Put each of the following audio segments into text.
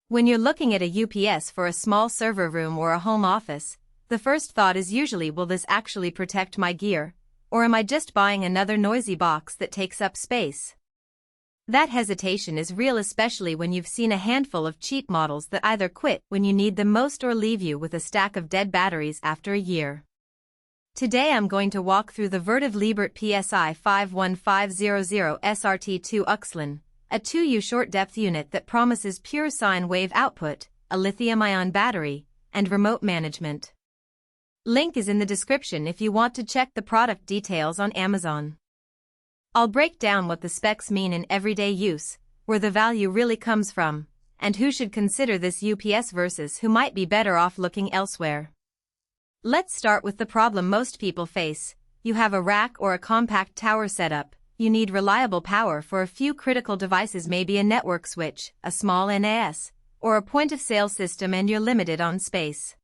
When you're looking at a UPS for a small server room or a home office, the first thought is usually, will this actually protect my gear, or am I just buying another noisy box that takes up space? That hesitation is real, especially when you've seen a handful of cheap models that either quit when you need them most or leave you with a stack of dead batteries after a year. Today I'm going to walk through the Vertiv Liebert PSI5 1500 SRT2 UXLIN, a 2U short-depth unit that promises pure sine wave output, a lithium-ion battery, and remote management. Link is in the description if you want to check the product details on Amazon. I'll break down what the specs mean in everyday use, where the value really comes from, and who should consider this UPS versus who might be better off looking elsewhere. Let's start with the problem most people face. You have a rack or a compact tower setup. You need reliable power for a few critical devices, maybe a network switch, a small NAS, or a point-of-sale system, and you're limited on space.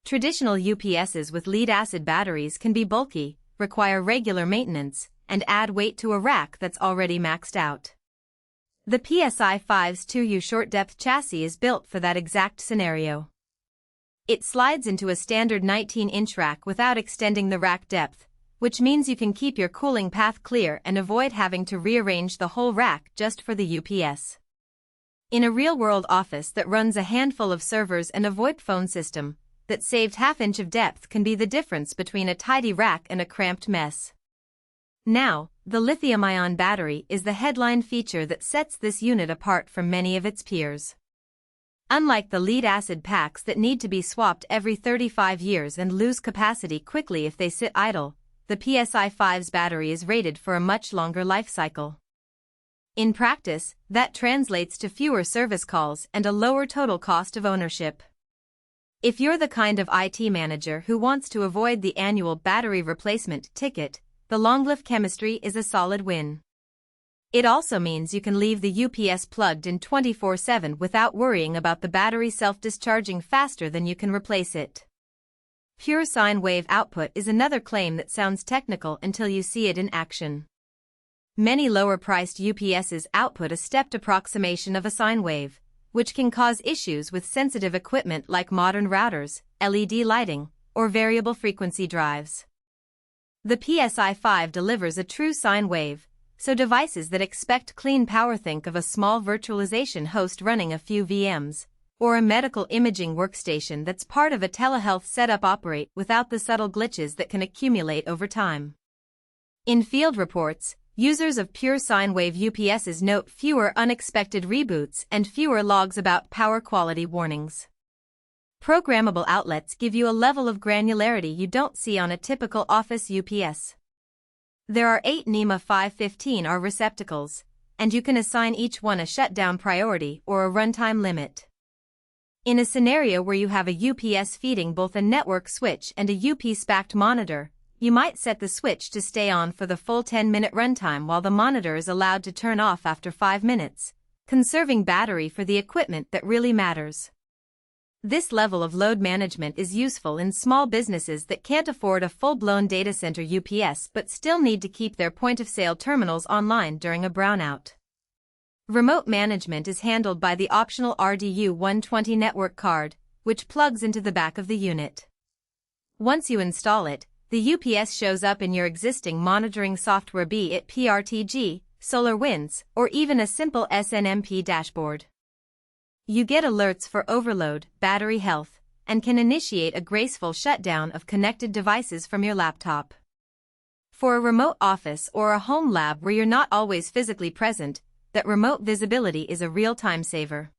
Traditional UPSs with lead-acid batteries can be bulky, require regular maintenance, and add weight to a rack that's already maxed out. The PSI5's 2U short-depth chassis is built for that exact scenario. It slides into a standard 19-inch rack without extending the rack depth, which means you can keep your cooling path clear and avoid having to rearrange the whole rack just for the UPS. In a real-world office that runs a handful of servers and a VoIP phone system, that saved half-inch of depth can be the difference between a tidy rack and a cramped mess. Now, the lithium-ion battery is the headline feature that sets this unit apart from many of its peers. Unlike the lead-acid packs that need to be swapped every 35 years and lose capacity quickly if they sit idle, the PSI5's battery is rated for a much longer life cycle. In practice, that translates to fewer service calls and a lower total cost of ownership. If you're the kind of IT manager who wants to avoid the annual battery replacement ticket, the long-life chemistry is a solid win. It also means you can leave the UPS plugged in 24/7 without worrying about the battery self-discharging faster than you can replace it. Pure sine wave output is another claim that sounds technical until you see it in action. Many lower-priced UPSs output a stepped approximation of a sine wave, which can cause issues with sensitive equipment like modern routers, LED lighting, or variable frequency drives. The PSI5 delivers a true sine wave, so devices that expect clean power, think of a small virtualization host running a few VMs, or a medical imaging workstation that's part of a telehealth setup, operate without the subtle glitches that can accumulate over time. In field reports, users of pure sine wave UPSs note fewer unexpected reboots and fewer logs about power quality warnings. Programmable outlets give you a level of granularity you don't see on a typical office UPS. There are 8 NEMA 515R receptacles, and you can assign each one a shutdown priority or a runtime limit. In a scenario where you have a UPS feeding both a network switch and a UP-SPAC'd monitor, you might set the switch to stay on for the full 10-minute runtime while the monitor is allowed to turn off after 5 minutes, conserving battery for the equipment that really matters. This level of load management is useful in small businesses that can't afford a full-blown data center UPS but still need to keep their point-of-sale terminals online during a brownout. Remote management is handled by the optional RDU120 network card, which plugs into the back of the unit. Once you install it, the UPS shows up in your existing monitoring software, be it PRTG, SolarWinds, or even a simple SNMP dashboard. You get alerts for overload, battery health, and can initiate a graceful shutdown of connected devices from your laptop. For a remote office or a home lab where you're not always physically present, that remote visibility is a real time saver.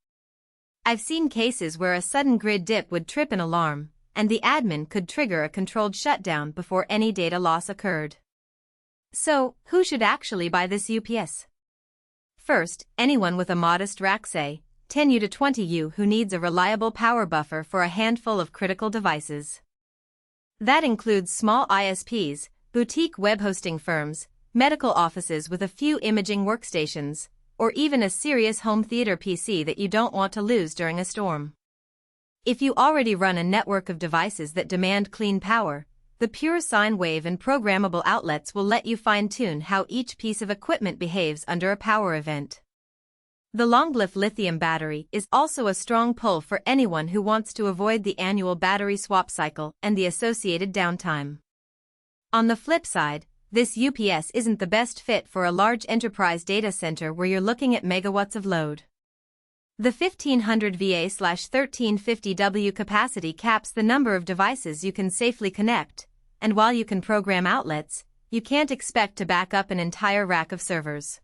I've seen cases where a sudden grid dip would trip an alarm, and the admin could trigger a controlled shutdown before any data loss occurred. So, who should actually buy this UPS? First, anyone with a modest rack, say 10U to 20U, who needs a reliable power buffer for a handful of critical devices. That includes small ISPs, boutique web hosting firms, medical offices with a few imaging workstations, or even a serious home theater PC that you don't want to lose during a storm. If you already run a network of devices that demand clean power, the pure sine wave and programmable outlets will let you fine-tune how each piece of equipment behaves under a power event. The Liebert lithium battery is also a strong pull for anyone who wants to avoid the annual battery swap cycle and the associated downtime. On the flip side, this UPS isn't the best fit for a large enterprise data center where you're looking at megawatts of load. The 1500 VA/1350W capacity caps the number of devices you can safely connect, and while you can program outlets, you can't expect to back up an entire rack of servers.